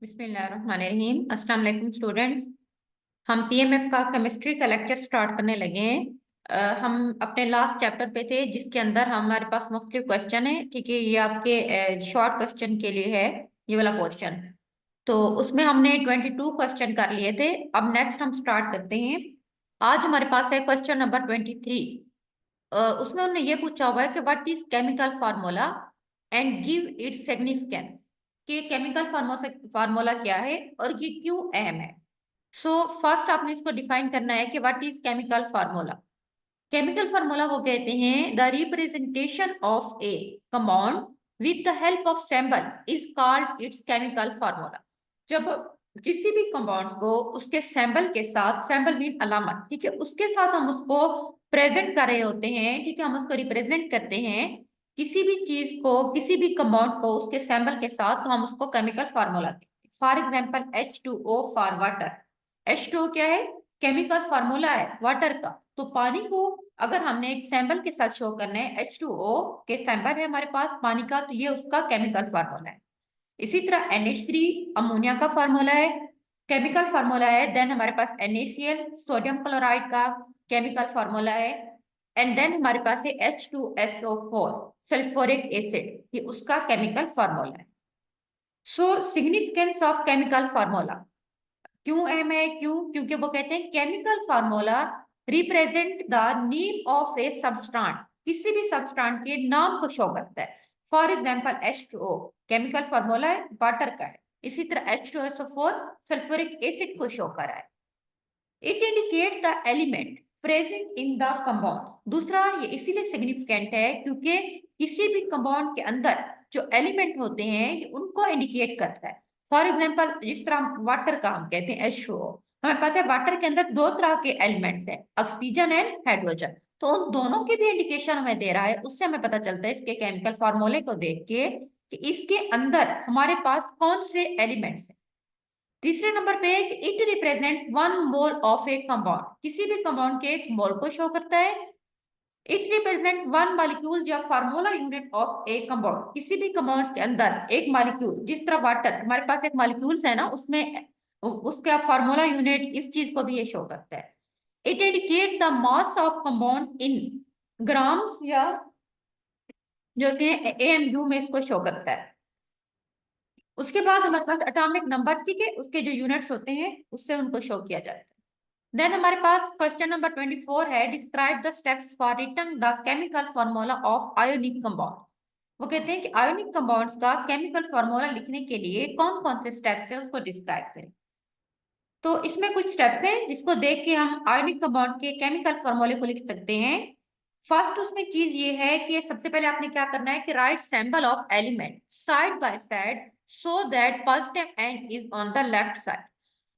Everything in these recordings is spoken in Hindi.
बिस्मिल्लाहिर्रहमानिर्रहीम। अस्सलाम वालेकुम स्टूडेंट्स। हम पीएमएफ का केमिस्ट्री का लेक्चर स्टार्ट करने लगे हैं। हम अपने लास्ट चैप्टर पे थे जिसके अंदर हमारे पास मुख्तलिफ क्वेश्चन है। ठीक है, ये आपके शॉर्ट क्वेश्चन के लिए है ये वाला पोर्शन। तो उसमें हमने 22 क्वेश्चन कर लिए थे। अब नेक्स्ट हम स्टार्ट करते हैं। आज हमारे पास है क्वेश्चन नंबर 23। उसमें उन्होंने ये पूछा हुआ है कि what is chemical formula and give it significance. कि केमिकल फार्मूला क्या है और ये क्यों अहम है। सो फर्स्ट आपने इसको डिफाइन करना है कि what is chemical formula. Chemical formula वो कहते हैं the representation of A compound with the help of symbol is called its chemical formula. जब किसी भी कंपाउंड को उसके सिंबल के साथ, सिंबल मीन अलामत, ठीक है, उसके साथ हम उसको प्रेजेंट कर रहे होते हैं, ठीक है, हम उसको रिप्रेजेंट करते हैं किसी भी चीज को, किसी भी कंपाउंड को उसके सिंबल के साथ, तो हम उसको केमिकल फार्मूला कहते हैं। For example H2O for water. H2O क्या है? केमिकल फार्मूला है वाटर का। तो पानी को अगर हमने एक सैंपल के साथ शो करना है, H2O के सैंपल है हमारे पास पानी का, तो ये उसका केमिकल फार्मूला है। इसी तरह NH3 अमोनिया का फार्मूला है, केमिकल फार्मूला है। देन हमारे पास NaCl सोडियम क्लोराइड का केमिकल फार्मूला है। एंड देन हमारे पास है H2SO4 सल्फ्यूरिक एसिड, ये उसका केमिकल फार्मूला है। So significance of chemical formula क्यों अहम है? क्यों? क्योंकि वो कहते हैं chemical formula represent the name of a substance, किसी भी सबस्टांट के नाम को शो करता है। For example H2O chemical formula है वाटर का है। इसी तरह H2SO4 सल्फ्यूरिक एसिड को शो कर रहा है। It indicate the element present in the compound. दूसरा, ये इसीलिए सिग्निफिकेंट है क्योंकि किसी भी कंपाउंड के अंदर जो एलिमेंट होते हैं ये उनको इंडिकेट करता है। फॉर एग्जाम्पल जिस तरह वाटर का हम कहते हैं H2O, हमें पता है वाटर के अंदर दो तरह के एलिमेंट्स हैं, ऑक्सीजन एंड हाइड्रोजन। तो उन दोनों की भी इंडिकेशन हमें दे रहा है, उससे हमें पता चलता है इसके केमिकल फार्मूले को देख के कि इसके अंदर हमारे पास कौन से एलिमेंट्स हैं। तीसरे नंबर पे it represent one mole of A compound, किसी भी कंपाउंड के एक मोल को शो करता है। इट रिप्रेजेंट वन मॉलिक्यूल या formula unit of A compound, किसी भी कंपाउंड के अंदर एक मॉलिक्यूल, जिस तरह वाटर हमारे पास एक मॉलिक्यूल्स है ना, उसमें उसका फार्मूला यूनिट इस चीज को भी ये शो करता है। It indicate the mass of compound in grams, या जो कि AMU में इसको शो करता है। उसके बाद हमारे पास एटॉमिक नंबर, ठीक है, उसके जो यूनिट्स होते हैं उससे उनको शो किया जाता है। देन हमारे पास क्वेश्चन नंबर 24 है describe the steps for written the chemical formula of ionic compound. वो कहते हैं कि आयोनिक कंपाउंड्स का केमिकल फार्मूला लिखने के लिए कौन कौन से स्टेप्स हैं उसको डिस्क्राइब करें। तो इसमें कुछ स्टेप्स हैं जिसको देख के हम आयोनिक कंपाउंड के केमिकल फार्मूले को लिख सकते हैं। फर्स्ट उसमें चीज ये है कि सबसे पहले आपने क्या करना है कि right symbol of element side by side so that positive and is on the left side.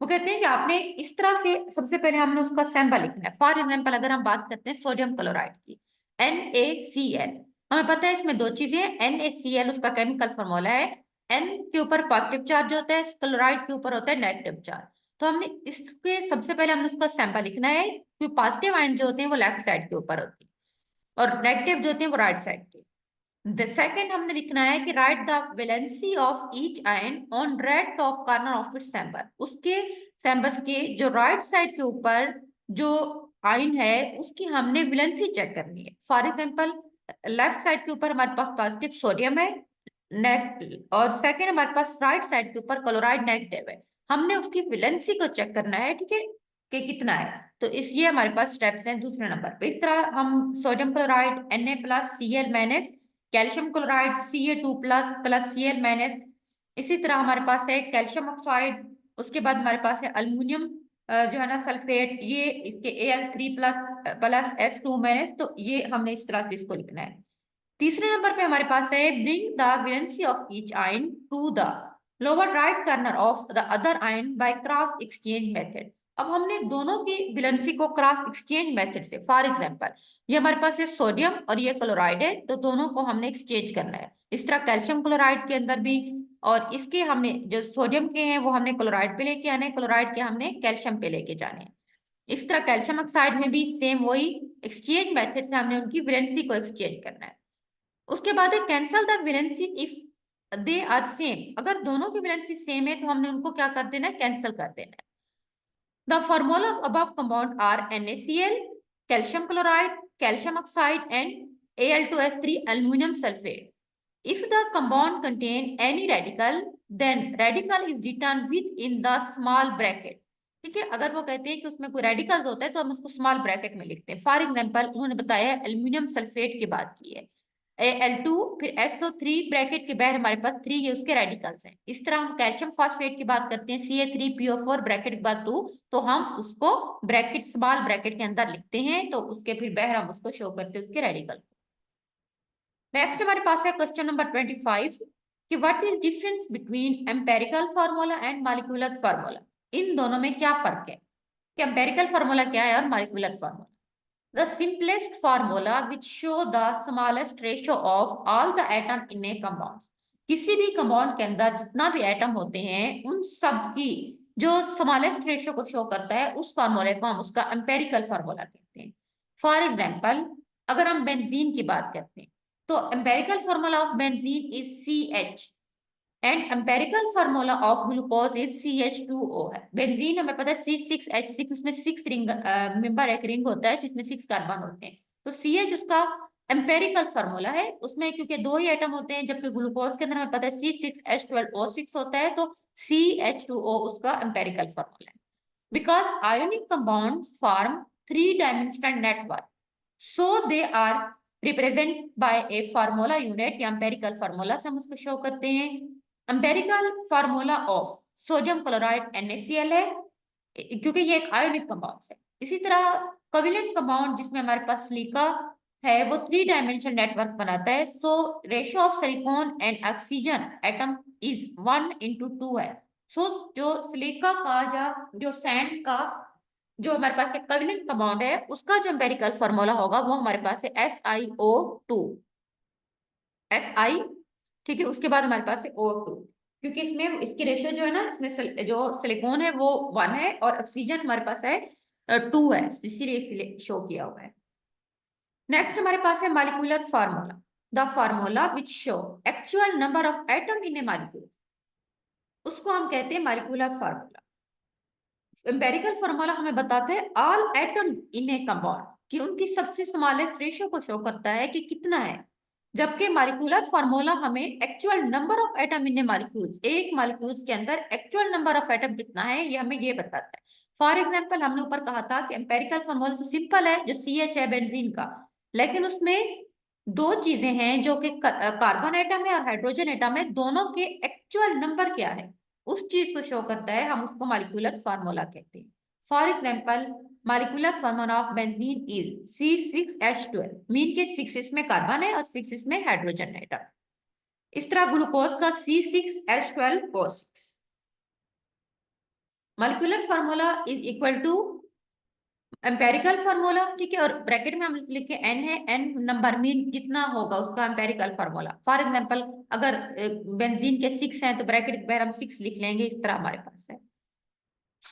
वो कहते हैं कि आपने इस तरह से सबसे पहले हमने उसका सिंबल लिखना है। फॉर एग्जांपल अगर हम बात करते हैं सोडियम क्लोराइड की, NaCl, हमें पता है इसमें दो चीजें हैं। NaCl उसका केमिकल फॉर्मूला है, N के ऊपर पॉजिटिव चार्ज होता है, क्लोराइड के ऊपर होता है नेगेटिव चार्ज। तो हमने इसके सबसे पहले हमने उसका सिंबल लिखना है, क्योंकि पॉजिटिव आयन जो होते हैं वो लेफ्ट साइड के ऊपर होती है और नेगेटिव जो होते हैं वो राइट साइड के। द सेकंड हमने लिखना है कि write the valency of each ion on red top corner of its symbol, उसके सैंबल्स के जो राइट साइड के ऊपर जो आयन है उसकी हमने वैलेंसी चेक करनी है। फॉर एग्जांपल लेफ्ट साइड के ऊपर हमारे पास पॉजिटिव सोडियम है और सेकंड हमारे पास राइट साइड के ऊपर क्लोराइड नेगेटिव है। हमने उसकी वैलेंसी को चेक करना है, ठीक है, कि कितना है। तो इस ये हमारे पास स्टेप्स हैं दूसरे नंबर पे। इस तरह हम sodium chloride Na+Cl- calcium chloride Ca2++Cl-। इसी तरह हमारे पास है कैल्शियम ऑक्साइड, उसके बाद हमारे पास है अल्मीनियम जो है ना सल्फेट, ये इसके Al3++S2-। तो ये हमने इस तरह से इसको लिखना है। तीसरे नंबर पे हमारे पास है bring the valency of each ion to the lower right corner of the other ion by cross exchange method. अब हमने दोनों की वैलेंसी को क्रॉस एक्सचेंज मेथड से, फॉर एग्जांपल ये हमारे पास है सोडियम और ये क्लोराइड है, तो दोनों को हमने एक्सचेंज करना है। इस तरह कैल्शियम क्लोराइड के अंदर भी, और इसके हमने जो सोडियम के हैं वो हमने क्लोराइड पे लेके आने, क्लोराइड के हमने कैल्शियम पे लेके जाने हैं। इस तरह कैल्शियम ऑक्साइड में भी सेम वही एक्सचेंज मेथड से हमने उनकी वैलेंसी को एक्सचेंज करना है। उसके बाद है cancel the valency if they are same, अगर दोनों की वैलेंसी सेम है तो हमने उनको क्या कर देना है, कैंसिल कर देना है। The formula of above compound are NaCl, calcium chloride, calcium oxide, and Al2S3 aluminum sulfate. If the compound contain any radical, then radical is written within the small bracket. ठीक है, अगर वो कहते हैं कि उसमें कोई रेडिकल्स होता है तो हम उसको स्मॉल ब्रैकेट में लिखते हैं। फॉर एग्जांपल उन्होंने बताया एल्यूमिनियम सल्फेट की बात की है, Al2 फिर SO3 ब्रैकेट के बाहर हमारे पास 3 ये उसके रेडिकल्स हैं। इस तरह हम कैल्शियम फॉस्फेट की बात करते हैं Ca3PO4 ब्रैकेट के बाद 2, तो हम उसको ब्रैकेट स्मॉल ब्रैकेट के अंदर लिखते हैं, तो उसके फिर बाहर हम उसको शो करते हैं उसके रेडिकल। नेक्स्ट हमारे पास है क्वेश्चन नंबर 25 कि what is difference between empirical formula and molecular formula. इन दोनों में क्या फर्क है, कि एम्पेरिकल फार्मूला क्या है और molecular formula. The simplest formula which show the smallest ratio of all the atom in a compound. किसी भी कंपाउंड के अंदर जितना भी एटम होते हैं उन सब की जो स्मॉलेस्ट रेशियो को शो करता है, उस फार्मूले को हम उसका एम्पेरिकल फार्मूला कहते हैं। फॉर एग्जांपल अगर हम बेंजीन की बात करते हैं तो empirical formula of benzene is CH and empirical formula of glucose is CH2O है। बेंजीन हमें पता है C6H6, उसमें 6 रिंग मेंबर एक रिंग होता है जिसमें 6 कार्बन होते हैं, तो CH उसका एम्पेरिकल फार्मूला है। उसमें क्योंकि 2 ही एटम होते हैं, जबकि ग्लूकोज के अंदर हमें पता है C6H12O6 होता है, तो CH2O उसका एम्पेरिकल फार्मूला है। Because ionic compound form 3 dimensional network, so they are represent by a formula unit या एम्पेरिकल फार्मूला से हम उसको शो करते हैं। Empirical formula of sodium chloride NaCl है क्योंकि ये एक आयोनिक कंपाउंड है। इसी तरह कोवेलेंट कंपाउंड जिसमें हमारे पास सिलिका है वो 3 डायमेंशनल नेटवर्क बनाता है, so ratio of silicon and oxygen atom is 1:2 है। सो जो सिलिका का या जो सैंड का जो हमारे पास एक कोवेलेंट कंपाउंड है उसका जो एम्पेरिकल फार्मूला होगा वो हमारे पास है SiO2 Si, ठीक है। उसके बाद हमारे पास है O2, क्योंकि इसमें इसकी रेशियो जो है ना, इसमें जो सिलिकॉन है वो 1 है और ऑक्सीजन हमारे पास है 2 है, इसीलिए शो किया हुआ है। नेक्स्ट हमारे पास है molecular formula, the formula which show actual number of atom in A molecule, उसको हम कहते हैं मॉलिक्यूलर फार्मूला। एम्पेरिकल फार्मूला हमें बताते हैं all atoms in A compound, कि उनकी सबसे स्मॉलेस्ट रेशियो को शो करता है कि कितना है, जबकि मॉलिक्यूलर फार्मूला हमें actual number of atom in A molecules, एक मॉलिक्यूल्स के अंदर एक्चुअल नंबर ऑफ एटम कितना है ये हमें ये बताता है। फॉर एग्जांपल हमने ऊपर कहा था कि एम्पेरिकल फार्मूला तो सिंपल है, जो CH है बेंजीन का, लेकिन उसमें 2 चीजें हैं जो कि कार्बन एटम है और हाइड्रोजन एटम है, दोनों के एक्चुअल नंबर क्या है उस चीज को शो करता है, हम उसको मॉलिक्यूलर फार्मूला कहते हैं। For example molecular formula of benzene is C6H12, mean के 6 इसमें कार्बन है और 6 इसमें हाइड्रोजन एटम। इस तरह ग्लूकोज का C6H12O6। Molecular formula is equal to empirical formula, ठीक है, और ब्रैकेट में हम लिखे n है, n नंबर मीन कितना होगा उसका एम्पेरिकल फार्मूला। फॉर एग्जांपल अगर बेंजीन के 6 हैं तो ब्रैकेट के बाहर हम 6 लिख लेंगे, इस तरह हमारे पास है।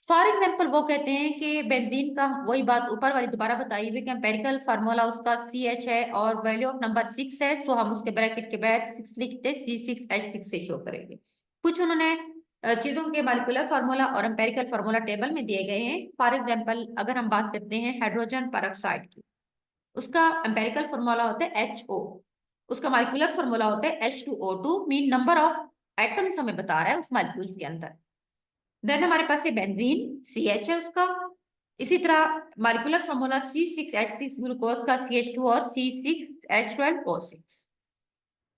फॉर एग्जाम्पल वो कहते हैं कि बेंजीन का वही बात ऊपर वाली दोबारा बताई हुई कि एम्पेरिकल फार्मूला उसका CH है और वैल्यू ऑफ नंबर 6 है, सो हम उसके ब्रैकेट के बाहर 6 लिखते C6H6 से शो करेंगे। कुछ उन्होंने चीजों के मॉलिक्यूलर फार्मूला और एम्पेरिकल फार्मूला टेबल में दिए गए हैं। फॉर एग्जाम्पल अगर हम बात करते हैं हाइड्रोजन परऑक्साइड की, उसका एम्पेरिकल फार्मूला होता है HO, उसका मॉलिक्यूलर फार्मूला होता है H2O2, mean number of atoms हमें बता रहा है उस मॉलिक्यूल्स के अंदर। देन हमारे पास है बेंजीन, CH है उसका। इसी तरह मॉलिक्यूलर फार्मूला C6H6 ग्लूकोज का CH2 और C6H12O6।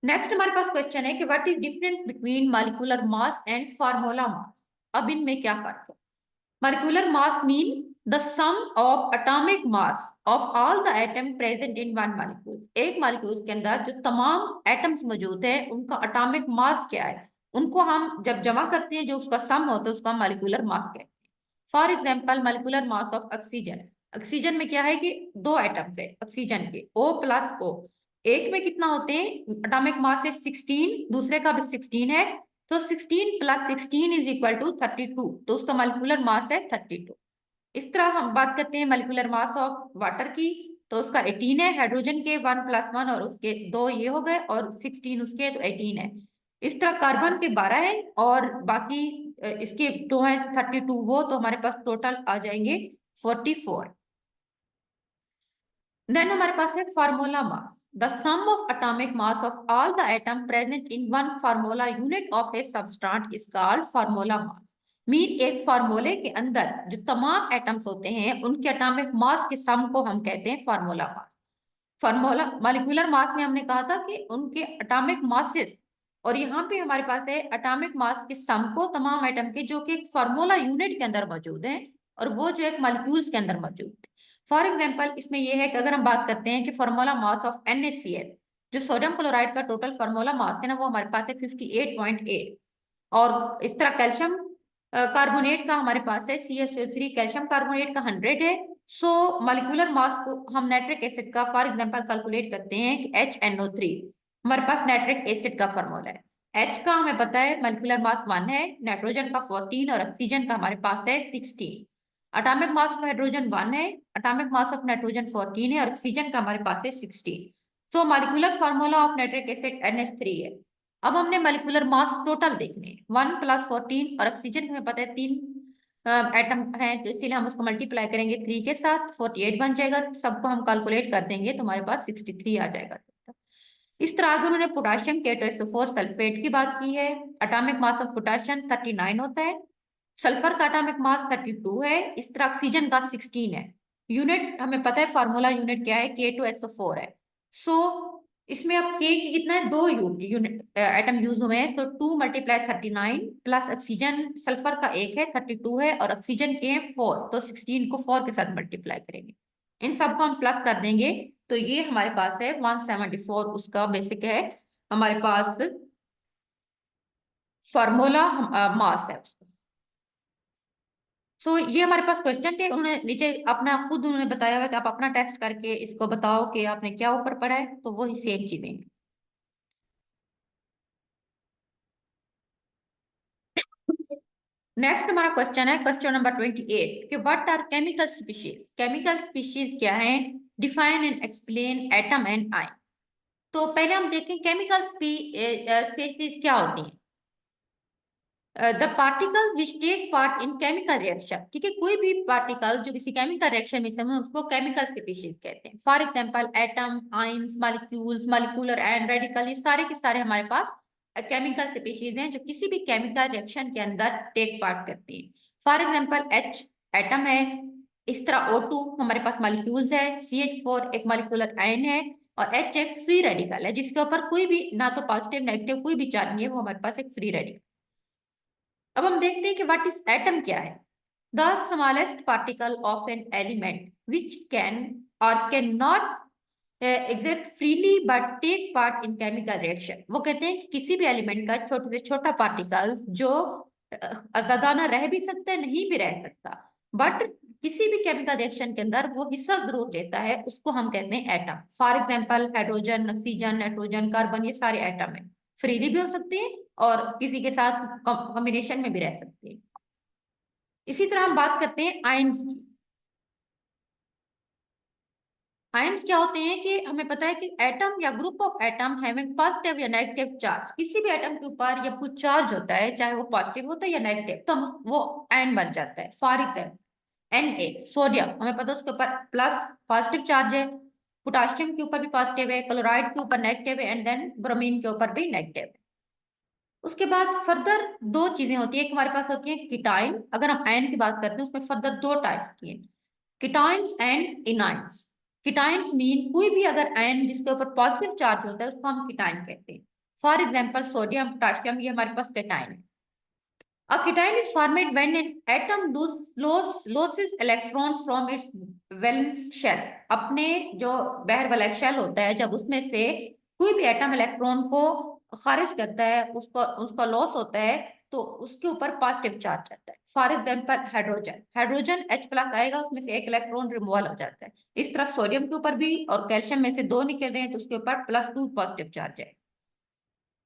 नेक्स्ट हमारे पास क्वेश्चन है कि what is difference between molecular mass and formula mass. अब इनमें क्या फर्क है। Molecular mass mean the sum of atomic mass of all the atom present in one molecule, एक मॉलिक्यूल के अंदर जो तमाम एटम्स मौजूद है उनका एटॉमिक मास क्या है, उनको हम जब जमा करते हैं जो उसका सम होता है उसका मॉलिक्यूलर मास कहते हैं। For example molecular mass of oxygen, oxygen में क्या है कि 2 एटम्स है ऑक्सीजन के O+O, एक में कितना होते हैं एटॉमिक मास है 16, दूसरे का भी 16 है, तो 16 + 16 इज इक्वल टू 32, तो उसका मॉलिक्यूलर मास है 32। इस तरह हम बात करते हैं मॉलिक्यूलर मास ऑफ वाटर की, तो उसका 18 है, हाइड्रोजन के 1 + 1 और उसके 2 ये हो गए और 16 उसके, तो 18 है। इस तरह कार्बन के 12 है और बाकी इसके 2 है 32, वो तो हमारे पास टोटल आ जाएंगे 44। देन हमारे पास है formula mass. The sum of atomic mass of all the atom present in one formula unit of a substance is called formula mass. Mean एक फार्मूले के अंदर जो तमाम एटम्स होते हैं उनके एटॉमिक मास के सम को हम कहते हैं formula mass. Formula molecular mass में हमने कहा था कि उनके एटॉमिक मासेस, और यहाँ पे हमारे पास है एटॉमिक मास के सम को तमाम एटम के, जो कि एक फार्मूला यूनिट के अंदर मौजूद है और वो जो एक मॉलिक्यूल्स के अंदर मौजूद है। फॉर एग्जांपल इसमें यह है कि अगर हम बात करते हैं कि फार्मूला मास ऑफ NaCl, जो सोडियम क्लोराइड का टोटल फार्मूला मास है ना, वो हमारे पास है 58.8। और इस तरह कैल्शियम कार्बोनेट का हमारे पास है CaCO3, कैल्शियम कार्बोनेट का 100 है। सो मॉलिक्यूलर मास को हम नाइट्रिक एसिड का फॉर एग्जांपल कैलकुलेट करते हैं कि HNO3 हमारे पास नाइट्रिक एसिड का फार्मूला है। H का हमें पता है मॉलिक्यूलर मास 1 है, नाइट्रोजन का 14 और ऑक्सीजन का हमारे पास है 16। एटॉमिक मास ऑफ हाइड्रोजन 1 है, एटॉमिक मास ऑफ नाइट्रोजन 14 है और ऑक्सीजन का हमारे पास है 16। So molecular formula of nitric acid NH3 है। अब हमने मॉलिक्यूलर मास टोटल देखने 1 + 14 और ऑक्सीजन हमें पता है 3 एटम है, तो इसीलिए हम उसको मल्टीप्लाई करेंगे 3 के साथ, 48 बन जाएगा। सबको हम कैलकुलेट कर देंगे तो हमारे पास 63 आ जाएगा। इस तरह आगे उन्होंने पोटाशियम के K2SO4 सल्फेट की बात की है। एटॉमिक मास ऑफ पोटाशियम 39 होता है, सल्फर का एटॉमिक मास 32 है, इस तरह ऑक्सीजन का 16 है। यूनिट हमें पता है, फार्मूला यूनिट क्या है, K2SO4 है। सो इसमें अब K की कितना है, 2 यूनिट एटम यूज हुए हैं, तो 2 × 39 प्लस ऑक्सीजन सल्फर का 1 है 32 है और ऑक्सीजन के हैं 4, तो 16 को 4 के साथ मल्टीप्लाई करेंगे, इन सबको हम प्लस कर देंगे तो ये हमारे पास है 174, उसका बेसिक है हमारे पास फार्मूला मास है उसका। सो ये हमारे पास क्वेश्चन थे, उन्होंने नीचे अपना खुद उन्होंने बताया हुआ कि आप अपना टेस्ट करके इसको बताओ कि आपने क्या ऊपर पढ़ा है, तो वही सेम चीजें। नेक्स्ट हमारा क्वेश्चन है क्वेश्चन नंबर 28 कि what are chemical species. Chemical species क्या है, define and explain atom and ion. तो पहले हम देखें केमिकल स्पीशीज क्या होती हैं। The particle which take part in chemical reaction, ठीक है, कोई भी पार्टिकल जो किसी केमिकल रिएक्शन में हम उसको केमिकल स्पीशीज कहते हैं। For example atom, ions, molecules, molecular and radical, ये सारे के सारे हमारे पास केमिकल स्पीशीज हैं जो किसी भी केमिकल रिएक्शन के अंदर टेक पार्ट करती हैं। फॉर एग्जांपल H एटम है, इस तरह O2 हमारे पास मॉलिक्यूल्स है, CH4 एक मॉलिक्यूलर आयन है और H एक फ्री रेडिकल है जिसके ऊपर कोई भी ना तो पॉजिटिव नेगेटिव कोई भी चार्ज नहीं है, वो हमारे पास एक फ्री रेडिकल। अब हम देखते हैं कि व्हाट इज एटम क्या है। The smallest particle of an element which can और can not exist freely but take part in chemical reaction. वो कहते हैं कि किसी भी एलिमेंट का छोटे से छोटा पार्टिकल जो आजादाना रह भी सकता है, नहीं भी रह सकता, बट किसी भी केमिकल रिएक्शन के अंदर वो हिस्सा जरूर लेता है, उसको हम कहते हैं atom. For example hydrogen, oxygen, nitrogen, carbon, ये सारे एटम है, फ्रीली भी हो सकते हैं और किसी के साथ कॉम्बिनेशन में भी रह सकते हैं। इसी तरह हम बात करते हैं आयंस की। आयंस क्या होते हैं कि हमें पता है कि एटम या group of atom having positive या नेगेटिव चार्ज, किसी भी एटम के ऊपर या कुछ चार्ज होता है, चाहे वो पॉजिटिव होता है या नेगेटिव, तो वो आयन बन जाता है। फॉर एग्जाम्पल Na सोडियम, हमें पता है उसके ऊपर प्लस पॉजिटिव चार्ज है, पोटाशियम के ऊपर भी पॉजिटिव है, क्लोराइड के ऊपर नेगेटिव है एंड देन ब्रोमीन के ऊपर भी नेगेटिव है। उसके बाद फर्दर 2 चीजें होती है, एक हमारे पास होती है कीटाइन। अगर हम आयन की बात करते हैं उसमें फर्दर 2 टाइप्स की हैं, कीटाइंस एंड इनाइंस। कीटाइंस मीन कोई भी अगर आयन जिसके ऊपर पॉजिटिव चार्ज होता है उसको हम कीटाइन कहते हैं। फॉर एग्जांपल सोडियम, पोटाशियम, ये हमारे पास कीटाइन है। A cation is formed when an atom loses electron from its valence shell। अपने जो बहर वलय शेल होता है, जब उसमें से कोई भी एटम इलेक्ट्रॉन को खारिज करता है, उसको उसका लॉस होता है, तो उसके ऊपर पॉजिटिव चार्ज आता है। For example hydrogen, hydrogen H+ आएगा, उसमें से एक इलेक्ट्रॉन रिमूवल हो जाता है। इस तरह सोडियम के ऊपर भी, और कैल्शियम में से 2 निकल रहे हैं तो उसके ऊपर +2 पॉजिटिव चार्ज है।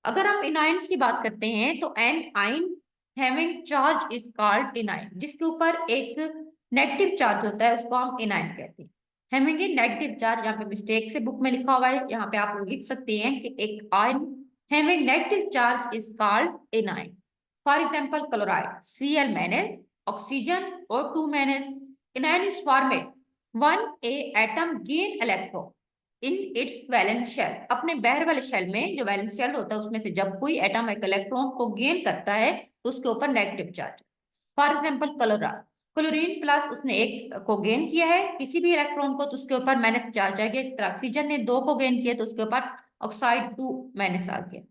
अगर हम इनाइंस की बात करते हैं तो एन आइन हैविंग चार्ज इज कॉल्ड इनाइन, जिसके ऊपर एक नेगेटिव चार्ज होता है उसको हम इनाइन कहते हैं। हैविंग ए नेगेटिव चार्ज, यहाँ पे मिस्टेक से बुक में लिखा हुआ है, यहाँ पे आप लोग लिख सकते हैं कि एक ion having negative charge is called anion. For example, chloride, Cl minus, oxygen, O2 minus. Anion is formed when a atom gain electron in its valence shell. अपने बाहर वाले शेल में जो वैलेंस शेल होता है उसमें से जब कोई एटम एक इलेक्ट्रॉन को गेन करता है तो उसके ऊपर negative charge. For example chloride, chlorine plus उसने एक को गेन किया है किसी भी इलेक्ट्रॉन को तो उसके ऊपर माइनस चार्ज आ गया। इस तरह ऑक्सीजन ने 2 को गेन किया तो उसके ऊपर ऑक्साइड 2 माइनस आ गया।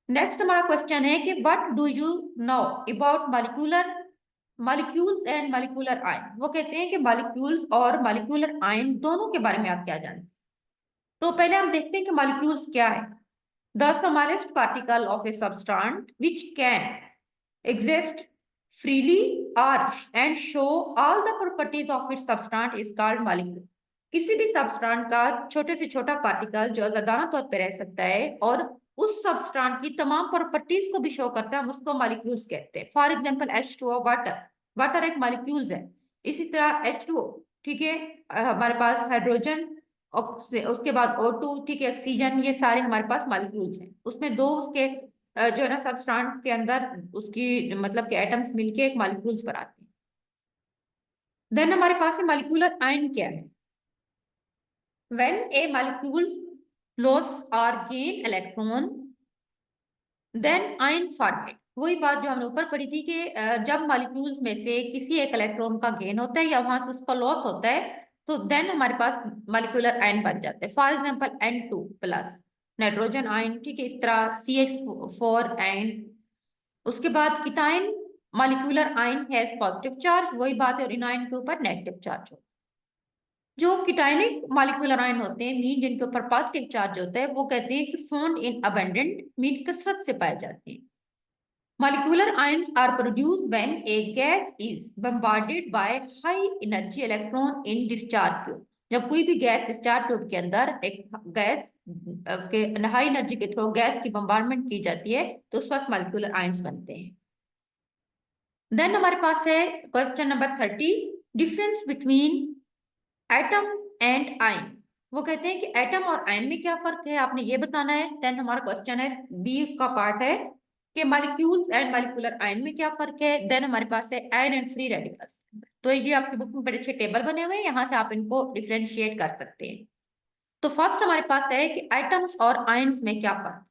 नेक्स्ट हमारा क्वेश्चन है कि what do you know about molecules and molecular ion. वो कहते हैं कि मॉलिक्यूल्स और मॉलिक्यूलर आयन दोनों के बारे में आप क्या जानते हैं। तो पहले हम देखते हैं कि मॉलिक्यूल्स क्या है। The smallest particle of a substance which can exist freely or and show all the properties of its substance is called molecule. किसी भी सबस्टेंस का छोटे से छोटा पार्टिकल जो आजादाना तौर पर रह सकता है और उस सबस्टेंस की तमाम प्रॉपर्टीज को भी शो करता है हम उसको मॉलिक्यूल्स कहते हैं। फॉर एग्जांपल H2O, वाटर एक मॉलिक्यूल्स है। इसी तरह H2O, ठीक है, हमारे पास हाइड्रोजन, उसके बाद O2, ठीक है, ऑक्सीजन, ये सारे हमारे पास मॉलिक्यूल्स हैं। उसमें दो उसके जो है ना सबस्टेंस के अंदर उसकी मतलब के एटम्स मिलके एक मॉलिक्यूल्स पर आते हैं। देन हमारे पास है मॉलिक्यूलर आयन क्या है। When a molecule loss or gain electron then ion formed. वही बात जो हमने ऊपर पढ़ी थी कि जब मॉलिक्यूल्स में से किसी एक इलेक्ट्रॉन का गेन होता है या वहां से उसका लॉस होता है तो देन हमारे पास मॉलिक्यूलर आयन बन जाते हैं। For example N2 plus nitrogen ion, ठीक है, इस तरह CH4 आयन। उसके बाद cation molecular ion has positive charge, वही बात है, और इनायन के ऊपर नेगेटिव चार्ज हो। जो कीटायनिक मॉलिक्यूलर आयन होते हैं मीन जिनके ऊपर पॉजिटिव चार्ज होता है वो कहते हैं कि फाउंड इन अबंडेंट, मीन कसरत से पाए जाते हैं। Molecular ions are produced when a gas is bombarded by high energy electron in discharge tube. जब कोई भी गैस डिस्चार्ज ट्यूब के अंदर एक गैस के हाई एनर्जी के थ्रू गैस की बम्बार्डमेंट की जाती है तो उस वक्त मॉलिक्यूलर आयंस बनते हैं। देन हमारे पास है question number 30, difference between atom and ion. वो कहते हैं कि एटम और आयन में क्या फर्क है आपने ये बताना है। देन हमारा क्वेश्चन है बी, उसका पार्ट है कि मॉलिक्यूल्स एंड मॉलिक्यूलर आयन में क्या फर्क है। देन हमारे पास है आयन एंड फ्री रेडिकल्स। तो ये आपकी बुक में बड़े अच्छे टेबल बने हुए हैं, यहाँ से आप इनको डिफ्रेंशिएट कर सकते हैं। तो फर्स्ट हमारे पास है कि एटम्स और आयन्स में क्या फर्क।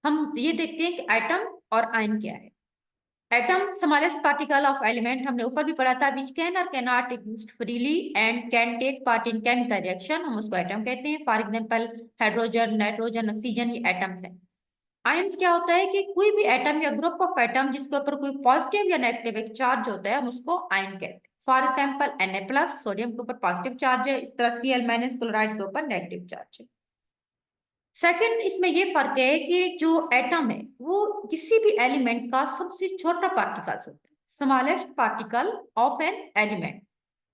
हम ये देखते हैं कि एटम और आयन क्या है। Atom smallest particle of element, हमने ऊपर भी पढ़ा था, विच कैन और can not exist freely and can take part in chemical reaction, हम उसको एटम कहते हैं। For example hydrogen, nitrogen, oxygen, ये एटम्स हैं। आयंस क्या होता है कि कोई भी एटम या ग्रुप ऑफ एटम जिसके ऊपर कोई पॉजिटिव या नेगेटिव एक चार्ज होता है हम उसको आयन कहते हैं। फॉर एग्जांपल Na+, सोडियम के ऊपर पॉजिटिव चार्ज है, इस तरह Cl- क्लोराइड के ऊपर नेगेटिव चार्ज है। सेकंड इसमें ये फर्क है कि जो एटम है वो किसी भी एलिमेंट का सबसे छोटा पार्टिकल होता है, smallest particle of an element.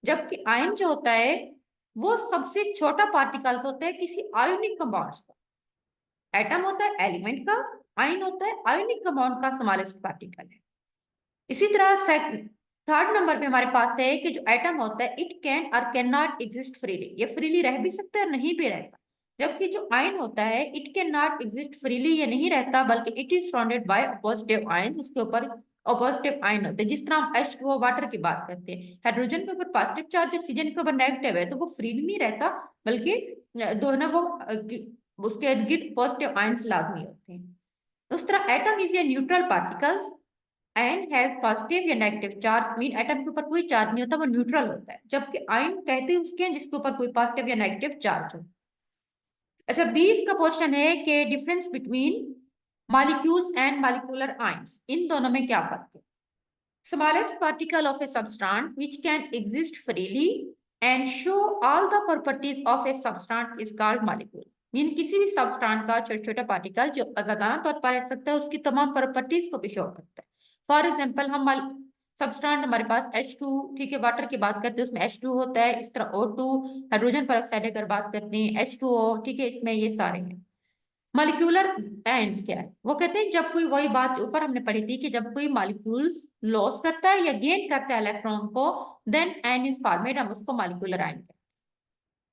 जबकि आयन जो होता है वो सबसे छोटा पार्टिकल होता है किसी आयोनिक कंपाउंड्स का। एटम होता है एलिमेंट का, आयन होता है आयोनिक कंपाउंड का स्मॉलेस्ट पार्टिकल है। इसी तरह थर्ड नंबर पे हमारे पास है कि जो एटम होता है इट कैन और कैन नॉट एग्जिस्ट फ्रीली, ये फ्रीली रह भी सकता है और नहीं भी रहता। जबकि जो आयन होता है it can not exist freely, ये नहीं रहता बल्कि it is surrounded by positive ion, उसके ऊपर पॉजिटिव आयन होते हैं। जिस तरह हम H2O वाटर की बात करते हैं, हाइड्रोजन के ऊपर पॉजिटिव चार्ज, ऑक्सीजन के ऊपर नेगेटिव है, तो वो फ्रीली नहीं रहता बल्कि दोनों वो उसके इर्द गिर्द पॉजिटिव आयंस लाजमी होते हैं। उस तरह atom is a neutral particles and has positive या नेगेटिव चार्ज, मीन एटम के ऊपर कोई चार्ज नहीं होता, वो न्यूट्रल होता है। जबकि आयन कहते हैं उसके जिसके ऊपर कोई पॉजिटिव या नेगेटिव चार्ज हो। अच्छा, 20 का क्वेश्चन है कि difference between molecules and molecular ions, इन दोनों में क्या फर्क है। Smallest particle of a substance which can exist freely and show all the properties of a substance is called molecule. Mean किसी भी सब्सटेंस का छोटा छोटा पार्टिकल जो आजादाना तौर पर रह सकता है उसकी तमाम प्रॉपर्टीज को भी शो करता है। फॉर एग्जाम्पल हम सबस्टेंस हमारे पास H2, ठीक है, वाटर की बात करते हैं उसमें H2 होता है, इस तरह O2, हाइड्रोजन पर ऑक्साइड अगर बात करते हैं H2O, ठीक है, इसमें ये सारे हैं। मॉलिक्यूलर आयंस क्या है, वो कहते हैं जब कोई, वही बात ऊपर हमने पढ़ी थी कि जब कोई मॉलिक्यूल्स लॉस करता है या गेन करता है इलेक्ट्रॉन को देन आयन इज फॉर्मेड, हम उसको मॉलिक्यूलर आयन कहते हैं।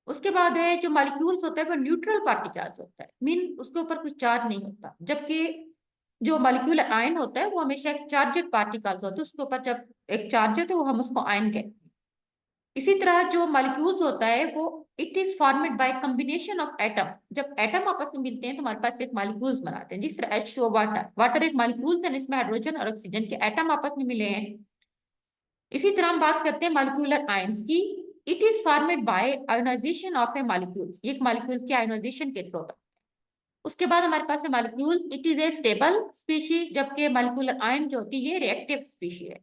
उसके बाद है जो मॉलिक्यूल्स होता है वो न्यूट्रल पार्टिकल्स होता है, मीन उसके ऊपर कोई चार्ज नहीं होता, जबकि जो मॉलिक्यूलर आयन होता है वो हमेशा एक चार्जेड पार्टिकल्स होते हैं, उसके ऊपर जब एक चार्ज है तो वो हम उसको आयन कहते हैं। इसी तरह जो मॉलिक्यूल्स होता है वो it is formed bye combination of atom, जब एटम आपस में मिलते हैं तो हमारे पास एक मॉलिक्यूल्स बनाते हैं, जिस तरह H2O वाटर, वाटर एक मॉलिक्यूल्स है, इसमें हाइड्रोजन और ऑक्सीजन के एटम आपस में मिले हैं। इसी तरह हम बात करते हैं मॉलिक्यूलर आयंस की, it is formed by ionization of a molecules, एक मॉलिक्यूल्स के आयोनाइजेशन के थ्रू होता है। उसके बाद हमारे पास है molecules, it is a stable species, जबकि मॉलिक्यूलर आयन जो होती है ये रिएक्टिव स्पीशीज है,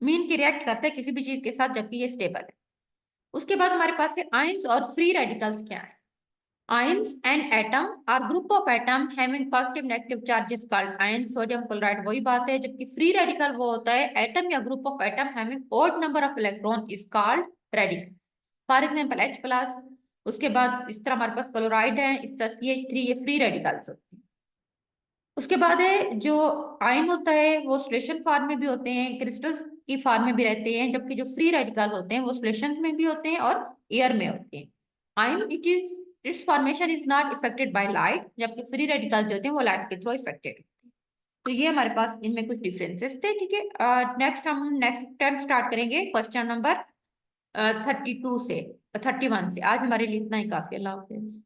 मीन की रिएक्ट करता है किसी भी चीज के साथ जबकि ये स्टेबल है। उसके बाद हमारे पास है आयंस और फ्री रेडिकल्स क्या है। Ions and atom are group of atom having positive negative charges called ion, sodium chloride वही बात है, जबकि फ्री रेडिकल वो होता है एटम या group of atom having odd number of electron is called radical, for example H plus. उसके बाद इस तरह हमारे पास क्लोराइड है, इस तरह CH3, ये फ्री रेडिकल्स होते हैं। उसके बाद है जो आयन होता है वो सोल्यूशन फॉर्म में भी होते हैं, क्रिस्टल्स की फॉर्म में भी रहते हैं, जबकि जो फ्री रेडिकल होते हैं वो सोल्यूशन में भी होते हैं और एयर में होते हैं। Ion it's formation is not affected by light, जबकि फ्री रेडिकल जो होते हैं वो लाइट के थ्रू इफेक्टेड होते हैं। तो ये हमारे पास इनमें कुछ डिफरेंसेस थे, ठीक है। नेक्स्ट हम नेक्स्ट टाइम स्टार्ट करेंगे क्वेश्चन नंबर 32 से 31 से। आज हमारे लिए इतना ही काफी। अल्लाह हाफिज।